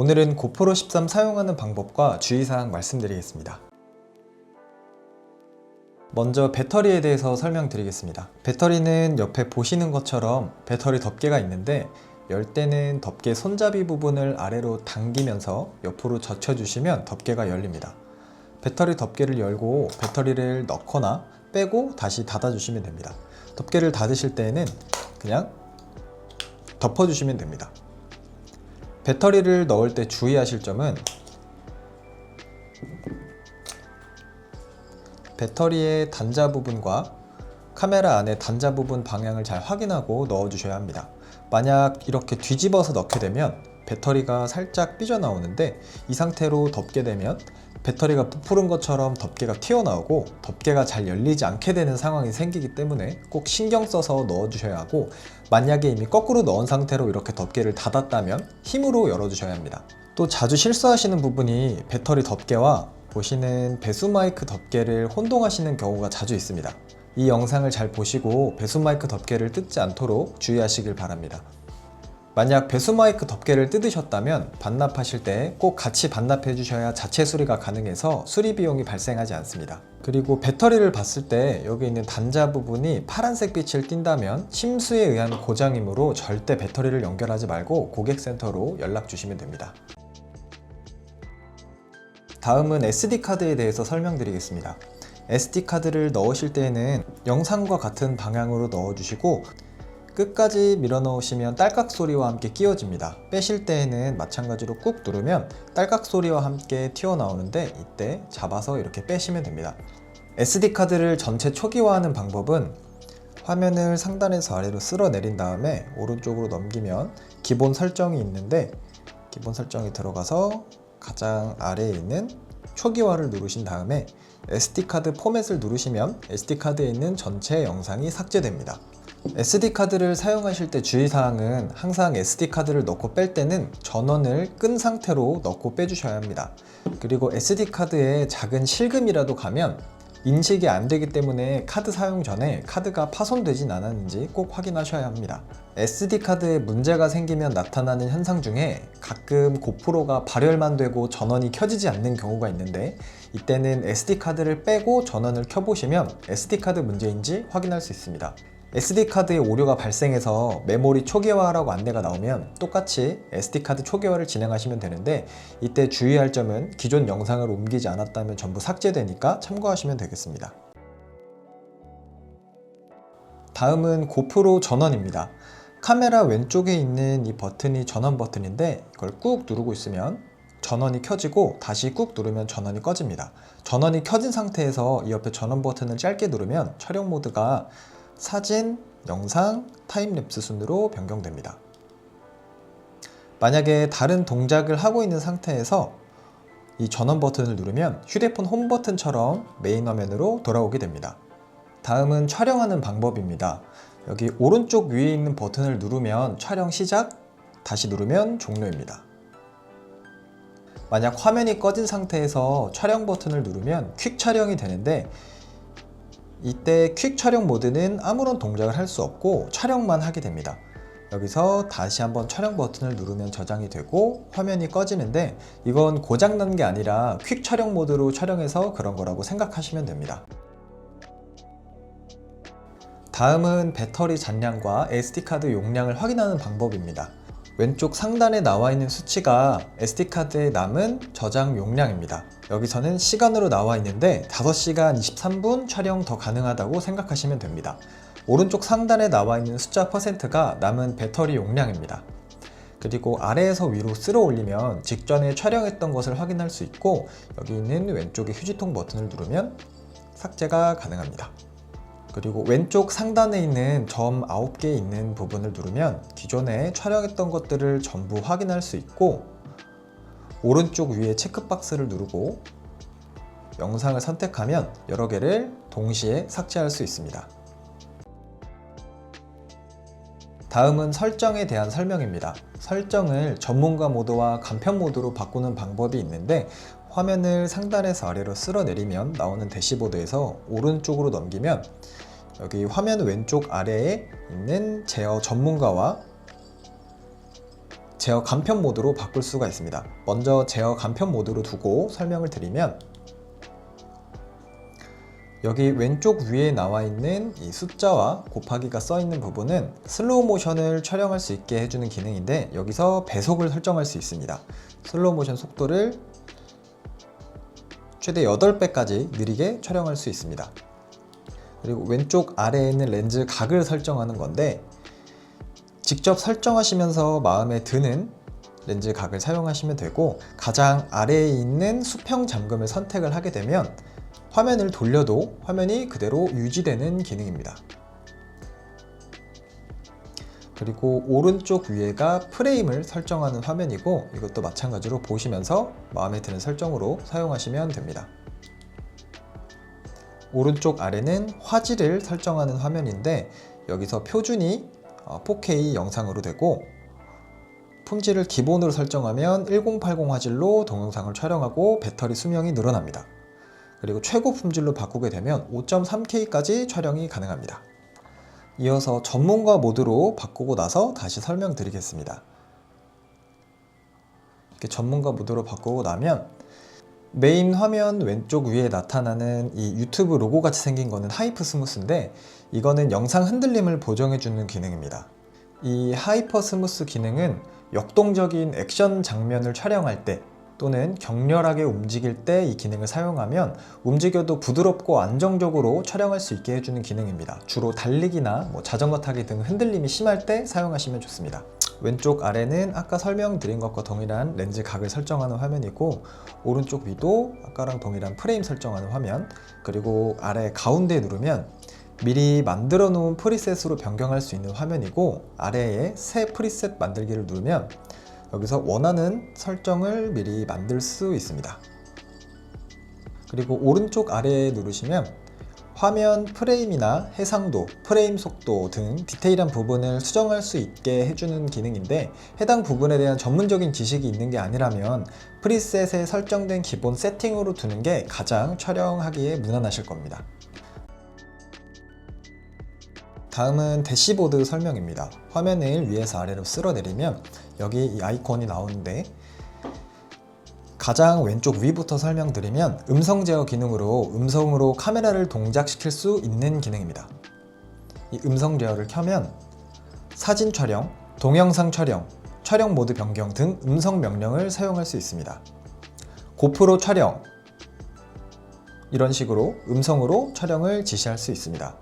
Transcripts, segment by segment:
오늘은 고프로 13 사용하는 방법과 주의사항 말씀드리겠습니다. 먼저 배터리에 대해서 설명드리겠습니다. 배터리는 옆에 보시는 것처럼 배터리 덮개가 있는데 열 때는 덮개 손잡이 부분을 아래로 당기면서 옆으로 젖혀주시면 덮개가 열립니다. 배터리 덮개를 열고 배터리를 넣거나 빼고 다시 닫아주시면 됩니다. 덮개를 닫으실 때에는 그냥 덮어주시면 됩니다. 배터리를 넣을 때 주의하실 점은 배터리의 단자 부분과 카메라 안에 단자 부분 방향을 잘 확인하고 넣어 주셔야 합니다. 만약 이렇게 뒤집어서 넣게 되면 배터리가 살짝 삐져나오는데 이 상태로 덮게 되면 배터리가 부풀은 것처럼 덮개가 튀어나오고 덮개가 잘 열리지 않게 되는 상황이 생기기 때문에 꼭 신경 써서 넣어 주셔야 하고, 만약에 이미 거꾸로 넣은 상태로 이렇게 덮개를 닫았다면 힘으로 열어 주셔야 합니다. 또 자주 실수하시는 부분이 배터리 덮개와 보시는 배수 마이크 덮개를 혼동하시는 경우가 자주 있습니다. 이 영상을 잘 보시고 배수 마이크 덮개를 뜯지 않도록 주의하시길 바랍니다. 만약 배수 마이크 덮개를 뜯으셨다면 반납하실 때 꼭 같이 반납해 주셔야 자체 수리가 가능해서 수리 비용이 발생하지 않습니다. 그리고 배터리를 봤을 때 여기 있는 단자 부분이 파란색 빛을 띈다면 침수에 의한 고장이므로 절대 배터리를 연결하지 말고 고객센터로 연락 주시면 됩니다. 다음은 SD카드에 대해서 설명드리겠습니다. SD카드를 넣으실 때에는 영상과 같은 방향으로 넣어주시고 끝까지 밀어 넣으시면 딸깍 소리와 함께 끼워집니다. 빼실 때에는 마찬가지로 꾹 누르면 딸깍 소리와 함께 튀어나오는데 이때 잡아서 이렇게 빼시면 됩니다. SD카드를 전체 초기화하는 방법은 화면을 상단에서 아래로 쓸어 내린 다음에 오른쪽으로 넘기면 기본 설정이 있는데 기본 설정이 들어가서 가장 아래에 있는 초기화를 누르신 다음에 SD카드 포맷을 누르시면 SD카드에 있는 전체 영상이 삭제됩니다. SD카드를 사용하실 때 주의사항은 항상 SD카드를 넣고 뺄 때는 전원을 끈 상태로 넣고 빼주셔야 합니다. 그리고 SD카드에 작은 실금이라도 가면 인식이 안 되기 때문에 카드 사용 전에 카드가 파손되진 않았는지 꼭 확인하셔야 합니다. SD카드에 문제가 생기면 나타나는 현상 중에 가끔 고프로가 발열만 되고 전원이 켜지지 않는 경우가 있는데 이때는 SD카드를 빼고 전원을 켜보시면 SD카드 문제인지 확인할 수 있습니다. SD카드에 오류가 발생해서 메모리 초기화하라고 안내가 나오면 똑같이 SD카드 초기화를 진행하시면 되는데 이때 주의할 점은 기존 영상을 옮기지 않았다면 전부 삭제되니까 참고하시면 되겠습니다. 다음은 고프로 전원입니다. 카메라 왼쪽에 있는 이 버튼이 전원 버튼인데 이걸 꾹 누르고 있으면 전원이 켜지고 다시 꾹 누르면 전원이 꺼집니다. 전원이 켜진 상태에서 이 옆에 전원 버튼을 짧게 누르면 촬영 모드가 사진, 영상, 타임랩스 순으로 변경됩니다. 만약에 다른 동작을 하고 있는 상태에서 이 전원 버튼을 누르면 휴대폰 홈 버튼처럼 메인 화면으로 돌아오게 됩니다. 다음은 촬영하는 방법입니다. 여기 오른쪽 위에 있는 버튼을 누르면 촬영 시작, 다시 누르면 종료입니다. 만약 화면이 꺼진 상태에서 촬영 버튼을 누르면 퀵 촬영이 되는데 이때 퀵 촬영 모드는 아무런 동작을 할 수 없고 촬영만 하게 됩니다. 여기서 다시 한번 촬영 버튼을 누르면 저장이 되고 화면이 꺼지는데 이건 고장난 게 아니라 퀵 촬영 모드로 촬영해서 그런 거라고 생각하시면 됩니다. 다음은 배터리 잔량과 SD카드 용량을 확인하는 방법입니다. 왼쪽 상단에 나와 있는 수치가 SD카드에 남은 저장 용량입니다. 여기서는 시간으로 나와 있는데 5시간 23분 촬영 더 가능하다고 생각하시면 됩니다. 오른쪽 상단에 나와 있는 숫자 %가 남은 배터리 용량입니다. 그리고 아래에서 위로 쓸어 올리면 직전에 촬영했던 것을 확인할 수 있고 여기 있는 왼쪽의 휴지통 버튼을 누르면 삭제가 가능합니다. 그리고 왼쪽 상단에 있는 점 9개 있는 부분을 누르면 기존에 촬영했던 것들을 전부 확인할 수 있고 오른쪽 위에 체크박스를 누르고 영상을 선택하면 여러 개를 동시에 삭제할 수 있습니다. 다음은 설정에 대한 설명입니다. 설정을 전문가 모드와 간편 모드로 바꾸는 방법이 있는데 화면을 상단에서 아래로 쓸어 내리면 나오는 대시보드에서 오른쪽으로 넘기면 여기 화면 왼쪽 아래에 있는 제어 전문가와 제어 간편 모드로 바꿀 수가 있습니다. 먼저 제어 간편 모드로 두고 설명을 드리면, 여기 왼쪽 위에 나와 있는 이 숫자와 곱하기가 써 있는 부분은 슬로우 모션을 촬영할 수 있게 해주는 기능인데, 여기서 배속을 설정할 수 있습니다. 슬로우 모션 속도를 최대 8배까지 느리게 촬영할 수 있습니다. 그리고 왼쪽 아래에 있는 렌즈 각을 설정하는 건데, 직접 설정하시면서 마음에 드는 렌즈 각을 사용하시면 되고, 가장 아래에 있는 수평 잠금을 선택을 하게 되면 화면을 돌려도 화면이 그대로 유지되는 기능입니다. 그리고 오른쪽 위에가 프레임을 설정하는 화면이고, 이것도 마찬가지로 보시면서 마음에 드는 설정으로 사용하시면 됩니다. 오른쪽 아래는 화질을 설정하는 화면인데, 여기서 표준이 4K 영상으로 되고, 품질을 기본으로 설정하면 1080 화질로 동영상을 촬영하고 배터리 수명이 늘어납니다. 그리고 최고 품질로 바꾸게 되면 5.3K까지 촬영이 가능합니다. 이어서 전문가 모드로 바꾸고 나서 다시 설명드리겠습니다. 이렇게 전문가 모드로 바꾸고 나면 메인 화면 왼쪽 위에 나타나는 이 유튜브 로고 같이 생긴 거는 하이퍼 스무스인데, 이거는 영상 흔들림을 보정해주는 기능입니다. 이 하이퍼 스무스 기능은 역동적인 액션 장면을 촬영할 때 또는 격렬하게 움직일 때 이 기능을 사용하면 움직여도 부드럽고 안정적으로 촬영할 수 있게 해주는 기능입니다. 주로 달리기나 자전거 타기 등 흔들림이 심할 때 사용하시면 좋습니다. 왼쪽 아래는 아까 설명드린 것과 동일한 렌즈 각을 설정하는 화면이고, 오른쪽 위도 아까랑 동일한 프레임 설정하는 화면, 그리고 아래 가운데 누르면 미리 만들어 놓은 프리셋으로 변경할 수 있는 화면이고, 아래에 새 프리셋 만들기를 누르면 여기서 원하는 설정을 미리 만들 수 있습니다. 그리고 오른쪽 아래에 누르시면 화면 프레임이나 해상도, 프레임 속도 등 디테일한 부분을 수정할 수 있게 해주는 기능인데, 해당 부분에 대한 전문적인 지식이 있는 게 아니라면 프리셋에 설정된 기본 세팅으로 두는 게 가장 촬영하기에 무난하실 겁니다. 다음은 대시보드 설명입니다. 화면을 위에서 아래로 쓸어내리면 여기 이 아이콘이 나오는데, 가장 왼쪽 위부터 설명드리면 음성 제어 기능으로 음성으로 카메라를 동작시킬 수 있는 기능입니다. 이 음성 제어를 켜면 사진 촬영, 동영상 촬영, 촬영 모드 변경 등 음성 명령을 사용할 수 있습니다. 고프로 촬영, 이런 식으로 음성으로 촬영을 지시할 수 있습니다.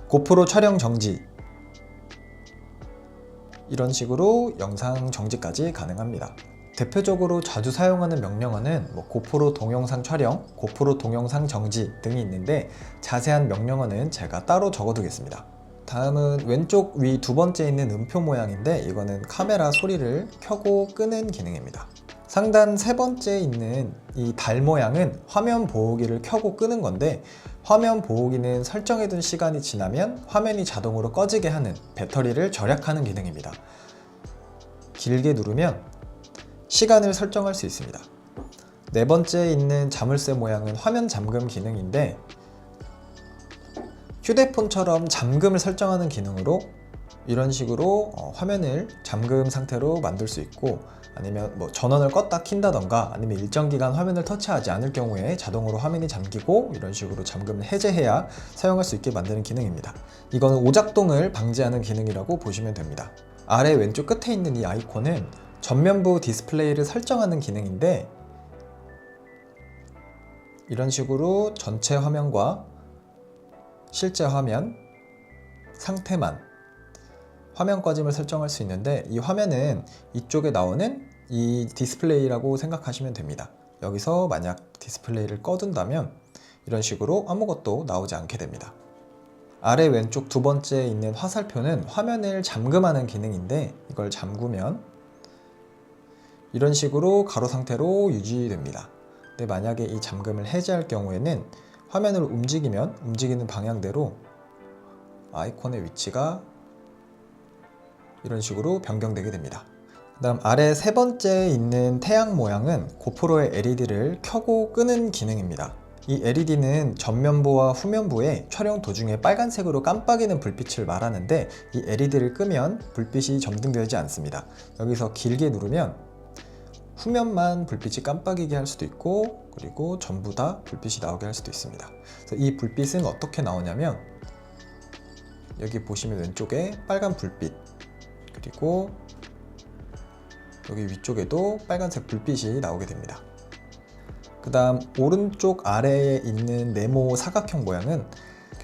고프로 촬영 정지, 이런 식으로 영상 정지까지 가능합니다. 대표적으로 자주 사용하는 명령어는 고프로 동영상 촬영, 고프로 동영상 정지 등이 있는데, 자세한 명령어는 제가 따로 적어두겠습니다. 다음은 왼쪽 위 두 번째 있는 음표 모양인데, 이거는 카메라 소리를 켜고 끄는 기능입니다. 상단 세 번째 있는 이 달 모양은 화면 보호기를 켜고 끄는 건데, 화면 보호기는 설정해둔 시간이 지나면 화면이 자동으로 꺼지게 하는, 배터리를 절약하는 기능입니다. 길게 누르면 시간을 설정할 수 있습니다. 네 번째 있는 자물쇠 모양은 화면 잠금 기능인데, 휴대폰처럼 잠금을 설정하는 기능으로 이런 식으로 화면을 잠금 상태로 만들 수 있고, 아니면 전원을 껐다 킨다던가, 아니면 일정 기간 화면을 터치하지 않을 경우에 자동으로 화면이 잠기고, 이런 식으로 잠금을 해제해야 사용할 수 있게 만드는 기능입니다. 이거는 오작동을 방지하는 기능이라고 보시면 됩니다. 아래 왼쪽 끝에 있는 이 아이콘은 전면부 디스플레이를 설정하는 기능인데, 이런 식으로 전체 화면과 실제 화면, 상태만, 화면 꺼짐을 설정할 수 있는데, 이 화면은 이쪽에 나오는 이 디스플레이라고 생각하시면 됩니다. 여기서 만약 디스플레이를 꺼둔다면 이런 식으로 아무것도 나오지 않게 됩니다. 아래 왼쪽 두 번째 있는 화살표는 화면을 잠금하는 기능인데, 이걸 잠그면 이런 식으로 가로 상태로 유지됩니다. 근데 만약에 이 잠금을 해제할 경우에는 화면을 움직이면 움직이는 방향대로 아이콘의 위치가 이런 식으로 변경되게 됩니다. 그 다음 아래 세 번째 있는 태양 모양은 고프로의 LED를 켜고 끄는 기능입니다. 이 LED는 전면부와 후면부에 촬영 도중에 빨간색으로 깜빡이는 불빛을 말하는데, 이 LED를 끄면 불빛이 점등되지 않습니다. 여기서 길게 누르면 후면만 불빛이 깜빡이게 할 수도 있고, 그리고 전부 다 불빛이 나오게 할 수도 있습니다. 그래서 이 불빛은 어떻게 나오냐면, 여기 보시면 왼쪽에 빨간 불빛, 그리고 여기 위쪽에도 빨간색 불빛이 나오게 됩니다. 그 다음 오른쪽 아래에 있는 네모 사각형 모양은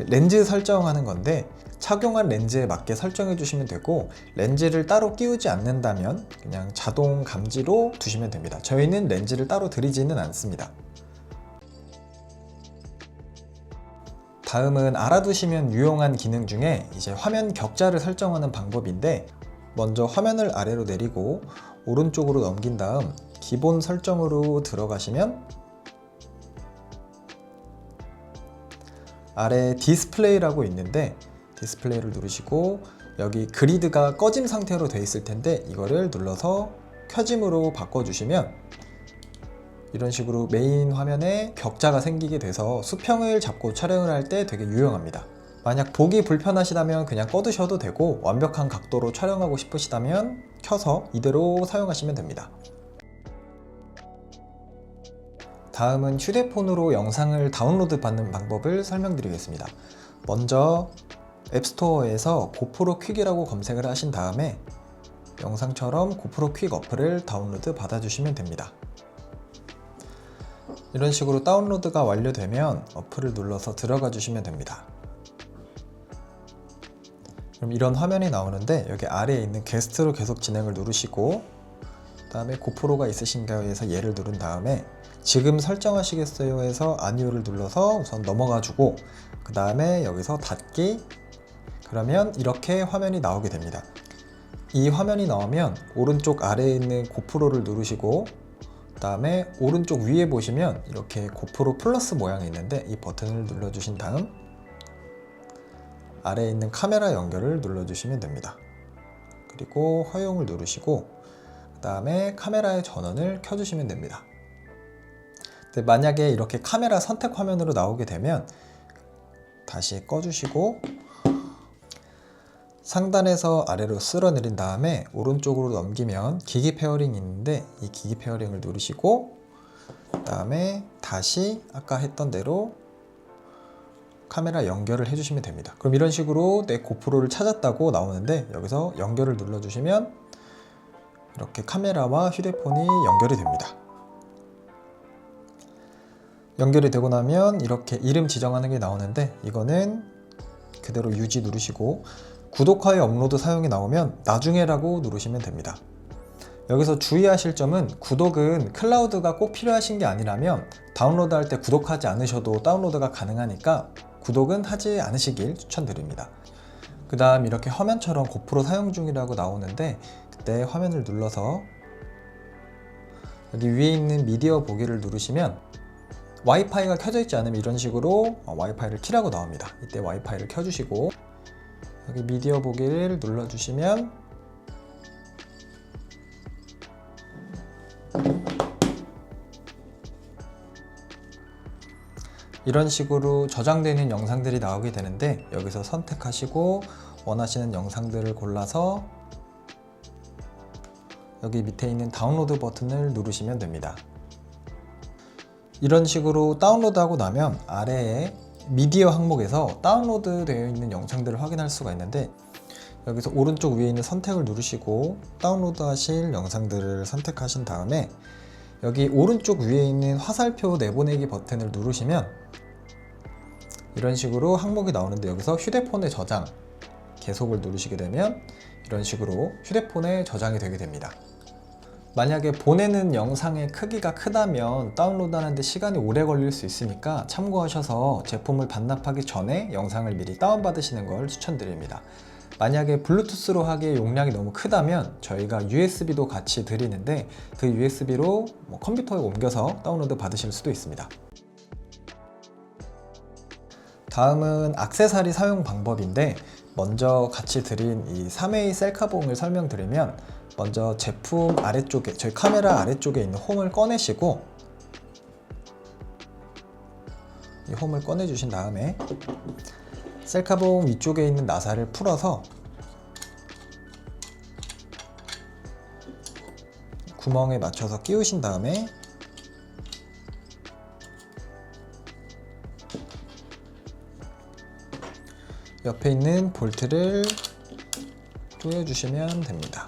렌즈 설정하는 건데, 착용한 렌즈에 맞게 설정해 주시면 되고, 렌즈를 따로 끼우지 않는다면 그냥 자동 감지로 두시면 됩니다. 저희는 렌즈를 따로 들이지는 않습니다. 다음은 알아두시면 유용한 기능 중에 이제 화면 격자를 설정하는 방법인데, 먼저 화면을 아래로 내리고 오른쪽으로 넘긴 다음 기본 설정으로 들어가시면 아래 디스플레이라고 있는데, 디스플레이를 누르시고 여기 그리드가 꺼짐 상태로 되어 있을 텐데 이거를 눌러서 켜짐으로 바꿔주시면 이런 식으로 메인 화면에 격자가 생기게 돼서 수평을 잡고 촬영을 할 때 되게 유용합니다. 만약 보기 불편하시다면 그냥 꺼두셔도 되고, 완벽한 각도로 촬영하고 싶으시다면 켜서 이대로 사용하시면 됩니다. 다음은 휴대폰으로 영상을 다운로드 받는 방법을 설명드리겠습니다. 먼저 앱스토어에서 고프로 퀵이라고 검색을 하신 다음에 영상처럼 고프로 퀵 어플을 다운로드 받아주시면 됩니다. 이런 식으로 다운로드가 완료되면 어플을 눌러서 들어가 주시면 됩니다. 그럼 이런 화면이 나오는데, 여기 아래에 있는 게스트로 계속 진행을 누르시고, 그 다음에 고프로가 있으신가요 해서 얘를 누른 다음에 지금 설정하시겠어요 해서 아니오를 눌러서 우선 넘어가 주고, 그 다음에 여기서 닫기. 그러면 이렇게 화면이 나오게 됩니다. 이 화면이 나오면 오른쪽 아래에 있는 고프로를 누르시고, 그 다음에 오른쪽 위에 보시면 이렇게 고프로 플러스 모양이 있는데 이 버튼을 눌러주신 다음 아래에 있는 카메라 연결을 눌러주시면 됩니다. 그리고 허용을 누르시고 그 다음에 카메라의 전원을 켜주시면 됩니다. 만약에 이렇게 카메라 선택 화면으로 나오게 되면 다시 꺼주시고 상단에서 아래로 쓸어 내린 다음에 오른쪽으로 넘기면 기기 페어링이 있는데 이 기기 페어링을 누르시고 그 다음에 다시 아까 했던 대로 카메라 연결을 해주시면 됩니다. 그럼 이런 식으로 내 고프로를 찾았다고 나오는데, 여기서 연결을 눌러주시면 이렇게 카메라와 휴대폰이 연결이 됩니다. 연결이 되고 나면 이렇게 이름 지정하는 게 나오는데, 이거는 그대로 유지 누르시고 구독하여 업로드 사용이 나오면 나중에라고 누르시면 됩니다. 여기서 주의하실 점은, 구독은 클라우드가 꼭 필요하신 게 아니라면 다운로드 할 때 구독하지 않으셔도 다운로드가 가능하니까 구독은 하지 않으시길 추천드립니다. 그 다음 이렇게 화면처럼 고프로 사용 중이라고 나오는데, 그때 화면을 눌러서 여기 위에 있는 미디어 보기를 누르시면 와이파이가 켜져 있지 않으면 이런 식으로 와이파이를 켜라고 나옵니다. 이때 와이파이를 켜주시고 여기 미디어 보기를 눌러주시면 이런 식으로 저장되는 영상들이 나오게 되는데, 여기서 선택하시고 원하시는 영상들을 골라서 여기 밑에 있는 다운로드 버튼을 누르시면 됩니다. 이런 식으로 다운로드하고 나면 아래에 미디어 항목에서 다운로드 되어 있는 영상들을 확인할 수가 있는데, 여기서 오른쪽 위에 있는 선택을 누르시고 다운로드 하실 영상들을 선택하신 다음에 여기 오른쪽 위에 있는 화살표 내보내기 버튼을 누르시면 이런 식으로 항목이 나오는데, 여기서 휴대폰에 저장 계속을 누르시게 되면 이런 식으로 휴대폰에 저장이 되게 됩니다. 만약에 보내는 영상의 크기가 크다면 다운로드 하는데 시간이 오래 걸릴 수 있으니까 참고하셔서 제품을 반납하기 전에 영상을 미리 다운받으시는 걸 추천드립니다. 만약에 블루투스로 하기에 용량이 너무 크다면 저희가 USB도 같이 드리는데 그 USB로 컴퓨터에 옮겨서 다운로드 받으실 수도 있습니다. 다음은 액세서리 사용 방법인데, 먼저 같이 드린 이 3웨이 셀카봉을 설명드리면, 먼저 제품 아래쪽에, 저희 카메라 아래쪽에 있는 홈을 꺼내시고 이 홈을 꺼내 주신 다음에 셀카봉 위쪽에 있는 나사를 풀어서 구멍에 맞춰서 끼우신 다음에 옆에 있는 볼트를 조여주시면 됩니다.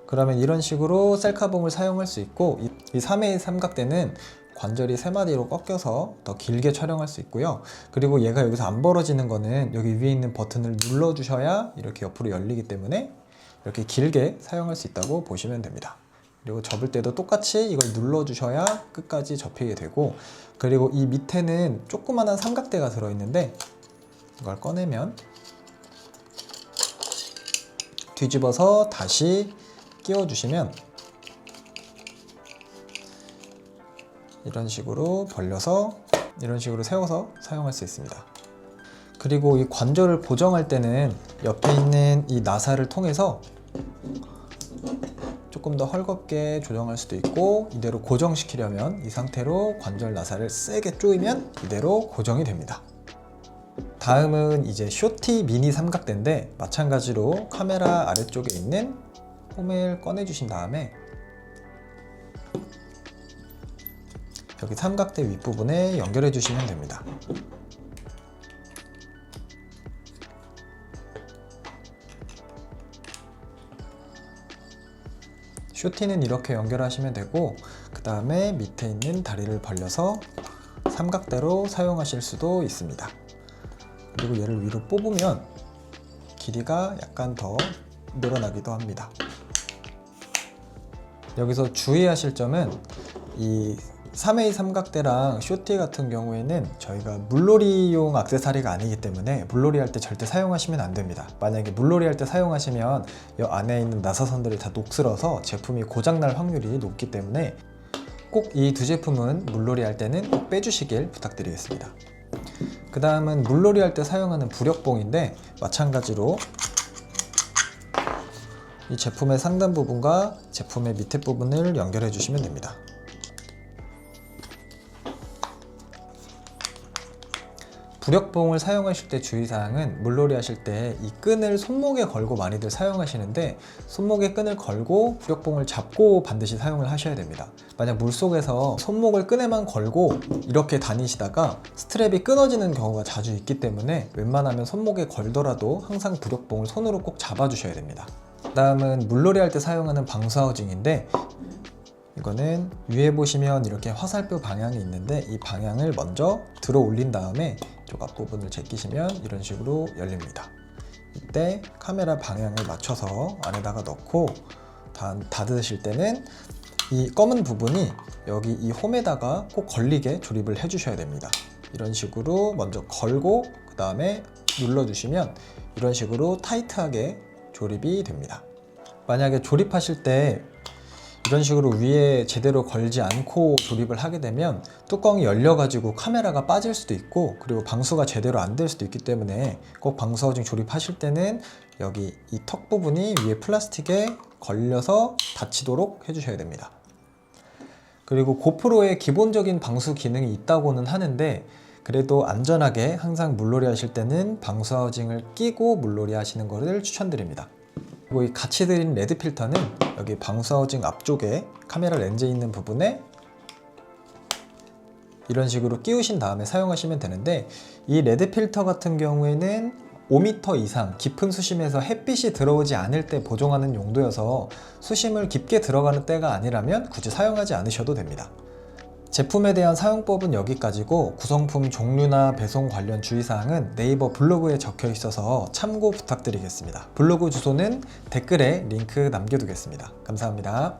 그러면 이런 식으로 셀카봉을 사용할 수 있고, 이 3회 삼각대는 관절이 3마디로 꺾여서 더 길게 촬영할 수 있고요. 그리고 얘가 여기서 안 벌어지는 거는 여기 위에 있는 버튼을 눌러주셔야 이렇게 옆으로 열리기 때문에 이렇게 길게 사용할 수 있다고 보시면 됩니다. 그리고 접을 때도 똑같이 이걸 눌러주셔야 끝까지 접히게 되고, 그리고 이 밑에는 조그만한 삼각대가 들어있는데 이걸 꺼내면 뒤집어서 다시 끼워주시면 이런 식으로 벌려서 이런 식으로 세워서 사용할 수 있습니다. 그리고 이 관절을 고정할 때는 옆에 있는 이 나사를 통해서 조금 더 헐겁게 조정할 수도 있고, 이대로 고정시키려면 이 상태로 관절 나사를 세게 조이면 이대로 고정이 됩니다. 다음은 이제 쇼티 미니 삼각대인데, 마찬가지로 카메라 아래쪽에 있는 홈을 꺼내 주신 다음에 여기 삼각대 윗부분에 연결해 주시면 됩니다. 쇼티는 이렇게 연결하시면 되고, 그 다음에 밑에 있는 다리를 벌려서 삼각대로 사용하실 수도 있습니다. 그리고 얘를 위로 뽑으면 길이가 약간 더 늘어나기도 합니다. 여기서 주의하실 점은 이 3A 삼각대랑 쇼티 같은 경우에는 저희가 물놀이용 액세서리가 아니기 때문에 물놀이 할 때 절대 사용하시면 안 됩니다. 만약에 물놀이 할 때 사용하시면 이 안에 있는 나사선들이 다 녹슬어서 제품이 고장날 확률이 높기 때문에 꼭 이 두 제품은 물놀이 할 때는 꼭 빼주시길 부탁드리겠습니다. 그 다음은 물놀이 할 때 사용하는 부력봉인데, 마찬가지로 이 제품의 상단 부분과 제품의 밑에 부분을 연결해 주시면 됩니다. 부력봉을 사용하실 때 주의사항은, 물놀이 하실 때 이 끈을 손목에 걸고 많이들 사용하시는데, 손목에 끈을 걸고 부력봉을 잡고 반드시 사용을 하셔야 됩니다. 만약 물속에서 손목을 끈에만 걸고 이렇게 다니시다가 스트랩이 끊어지는 경우가 자주 있기 때문에 웬만하면 손목에 걸더라도 항상 부력봉을 손으로 꼭 잡아 주셔야 됩니다. 다음은 물놀이 할 때 사용하는 방수 하우징인데, 이거는 위에 보시면 이렇게 화살표 방향이 있는데, 이 방향을 먼저 들어 올린 다음에 이쪽 앞부분을 제끼시면 이런 식으로 열립니다. 이때 카메라 방향을 맞춰서 안에다가 넣고 닫으실 때는 이 검은 부분이 여기 이 홈에다가 꼭 걸리게 조립을 해 주셔야 됩니다. 이런 식으로 먼저 걸고 그 다음에 눌러주시면 이런 식으로 타이트하게 조립이 됩니다. 만약에 조립하실 때 이런 식으로 위에 제대로 걸지 않고 조립을 하게 되면 뚜껑이 열려가지고 카메라가 빠질 수도 있고, 그리고 방수가 제대로 안 될 수도 있기 때문에 꼭 방수 하우징 조립하실 때는 여기 이 턱 부분이 위에 플라스틱에 걸려서 닫히도록 해주셔야 됩니다. 그리고 고프로에 기본적인 방수 기능이 있다고는 하는데, 그래도 안전하게 항상 물놀이 하실 때는 방수 하우징을 끼고 물놀이 하시는 것을 추천드립니다. 그리고 이 같이 드린 레드 필터는 여기 방수 하우징 앞쪽에 카메라 렌즈 있는 부분에 이런 식으로 끼우신 다음에 사용하시면 되는데, 이 레드 필터 같은 경우에는 5m 이상 깊은 수심에서 햇빛이 들어오지 않을 때 보정하는 용도여서 수심을 깊게 들어가는 때가 아니라면 굳이 사용하지 않으셔도 됩니다. 제품에 대한 사용법은 여기까지고, 구성품 종류나 배송 관련 주의사항은 네이버 블로그에 적혀 있어서 참고 부탁드리겠습니다. 블로그 주소는 댓글에 링크 남겨두겠습니다. 감사합니다.